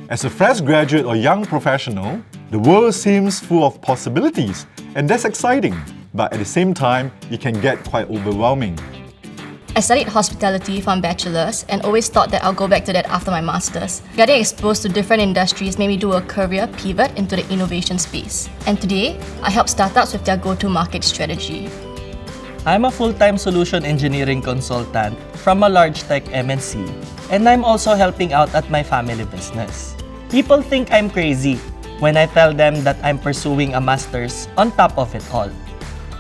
As a fresh graduate or young professional, the world seems full of possibilities, and that's exciting. But at the same time, it can get quite overwhelming. I studied hospitality for my bachelor's and always thought that I'll go back to that after my master's. Getting exposed to different industries made me do a career pivot into the innovation space. And today, I help startups with their go-to-market strategy. I'm a full-time solution engineering consultant from a large tech MNC, and I'm also helping out at my family business. People think I'm crazy when I tell them that I'm pursuing a master's on top of it all.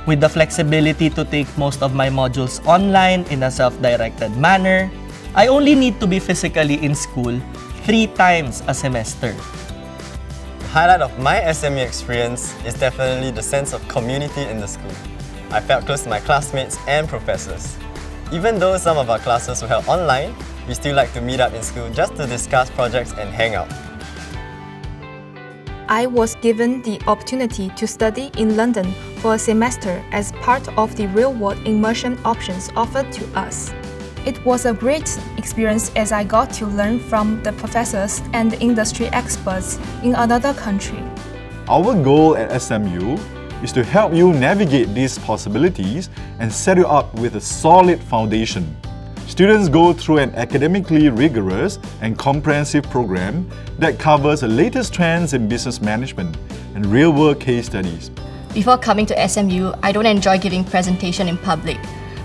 With the flexibility to take most of my modules online in a self-directed manner, I only need to be physically in school 3 times a semester. The highlight of my SMU experience is definitely the sense of community in the school. I felt close to my classmates and professors. Even though some of our classes were held online, we still like to meet up in school just to discuss projects and hang out. I was given the opportunity to study in London for a semester as part of the real-world immersion options offered to us. It was a great experience as I got to learn from the professors and industry experts in another country. Our goal at SMU is to help you navigate these possibilities and set you up with a solid foundation. Students go through an academically rigorous and comprehensive program that covers the latest trends in business management and real-world case studies. Before coming to SMU, I don't enjoy giving presentation in public.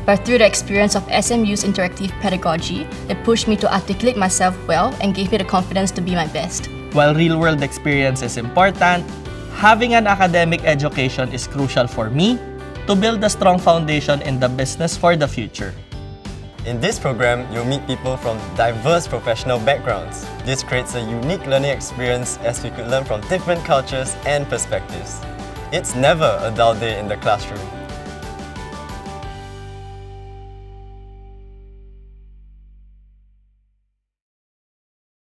But through the experience of SMU's interactive pedagogy, it pushed me to articulate myself well and gave me the confidence to be my best. While real-world experience is important, having an academic education is crucial for me to build a strong foundation in the business for the future. In this program, you'll meet people from diverse professional backgrounds. This creates a unique learning experience as we could learn from different cultures and perspectives. It's never a dull day in the classroom.